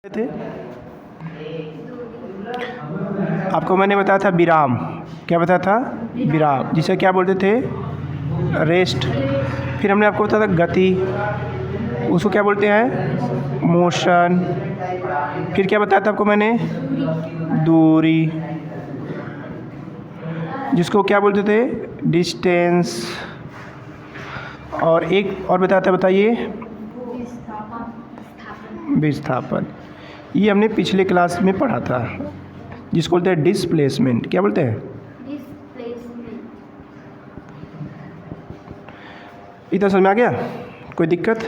थे आपको मैंने बताया था विराम। क्या बताया था? विराम, जिसे क्या बोलते थे? रेस्ट। फिर हमने आपको बताया था गति, उसको क्या बोलते हैं? मोशन। फिर क्या बताया था आपको मैंने? दूरी, जिसको क्या बोलते थे? डिस्टेंस। और एक और बताया था, बताइए। विस्थापन। ये हमने पिछले क्लास में पढ़ा था, जिसको बोलते हैं डिस्प्लेसमेंट। क्या बोलते हैं? इतना समझ में आ गया? कोई दिक्कत?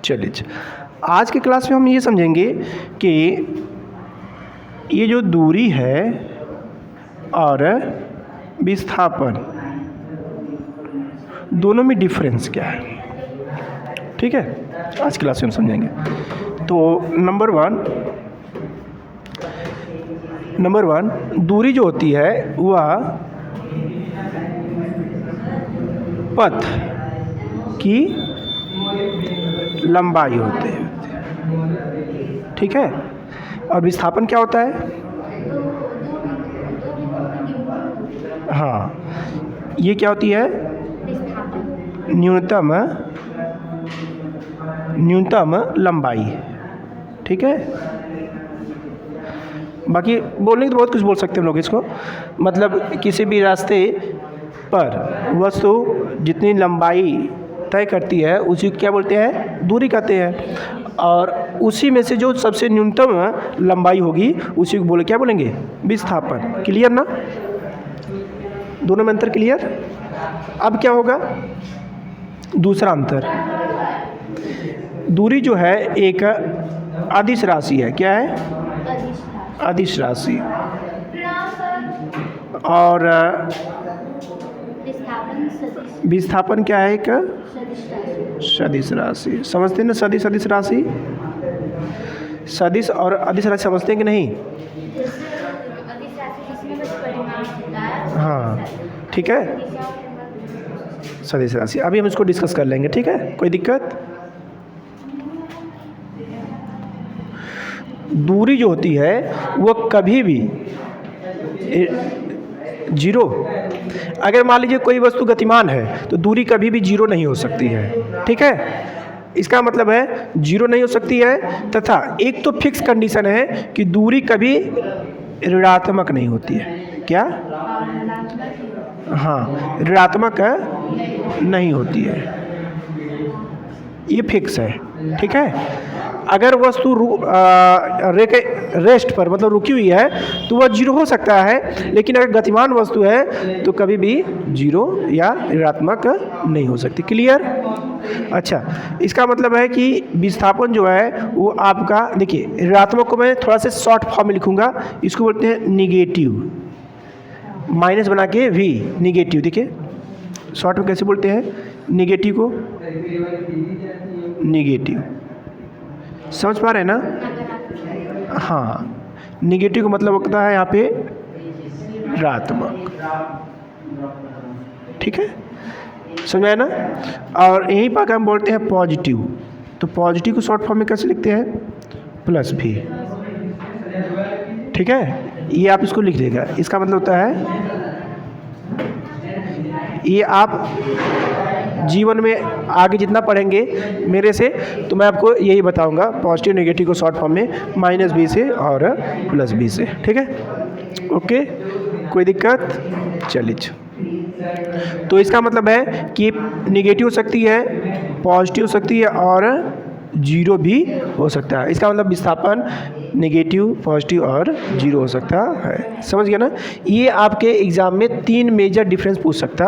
चलिए, आज के क्लास में हम ये समझेंगे कि ये जो दूरी है और विस्थापन, दोनों में डिफरेंस क्या है। ठीक है, आज की क्लास में हम समझेंगे। तो नंबर वन दूरी जो होती है वह पथ की लंबाई होती है। ठीक है, और विस्थापन क्या होता है? हाँ, ये क्या होती है? न्यूनतम लंबाई। ठीक है, बाकी बोलने की तो बहुत कुछ बोल सकते हैं हम लोग इसको। मतलब किसी भी रास्ते पर वस्तु जितनी लंबाई तय करती है उसी को क्या बोलते हैं? दूरी कहते हैं। और उसी में से जो सबसे न्यूनतम लंबाई होगी उसी को क्या बोलेंगे? विस्थापन। क्लियर ना? दोनों में अंतर क्लियर? अब क्या होगा? दूसरा अंतर, दूरी जो है एक अदिश राशि है। क्या है? अदिश राशि। और विस्थापन क्या है? एक सदिश राशि। समझते हैं ना? सदिश राशि, सदिश और अदिश राशि समझते हैं कि नहीं? हाँ, ठीक है, सदिश राशि। अभी हम इसको डिस्कस कर लेंगे। ठीक है, कोई दिक्कत? दूरी जो होती है वो कभी भी जीरो, अगर मान लीजिए कोई वस्तु गतिमान है तो दूरी कभी भी जीरो नहीं हो सकती है। ठीक है, इसका मतलब है जीरो नहीं हो सकती है, तथा एक तो फिक्स कंडीशन है कि दूरी कभी ऋणात्मक नहीं होती है। क्या? हाँ, ऋणात्मक नहीं होती है, ये फिक्स है। ठीक है, अगर वस्तु रेस्ट पर मतलब रुकी हुई है तो वह जीरो हो सकता है, लेकिन अगर गतिमान वस्तु है तो कभी भी जीरो या ऋणात्मक नहीं हो सकती। क्लियर? अच्छा, इसका मतलब है कि विस्थापन जो है वो आपका, देखिए ऋणात्मक को मैं थोड़ा सा शॉर्ट फॉर्म में लिखूंगा, इसको बोलते हैं निगेटिव, माइनस बना के वी, निगेटिव। देखिए शॉर्ट में कैसे बोलते हैं निगेटिव को? निगेटिव, समझ पा रहे हैं ना? हाँ, निगेटिव का मतलब होता है यहाँ पे ऋणात्मक। ठीक है, समझ आया ना? और यहीं पर हम बोलते हैं पॉजिटिव, तो पॉजिटिव को शॉर्ट फॉर्म में कैसे लिखते हैं? प्लस भी। ठीक है, ये आप इसको लिख देगा। इसका मतलब होता है ये आप जीवन में आगे जितना पढ़ेंगे मेरे से तो मैं आपको यही बताऊंगा, पॉजिटिव नेगेटिव को शॉर्ट फॉर्म में माइनस बी से और प्लस बी से। ठीक है, ओके, कोई दिक्कत? चलिए, तो इसका मतलब है कि नेगेटिव हो सकती है, पॉजिटिव हो सकती है और जीरो भी हो सकता है। इसका मतलब विस्थापन नेगेटिव, पॉजिटिव और जीरो हो सकता है। समझ गया ना? ये आपके एग्जाम में 3 मेजर डिफरेंस पूछ सकता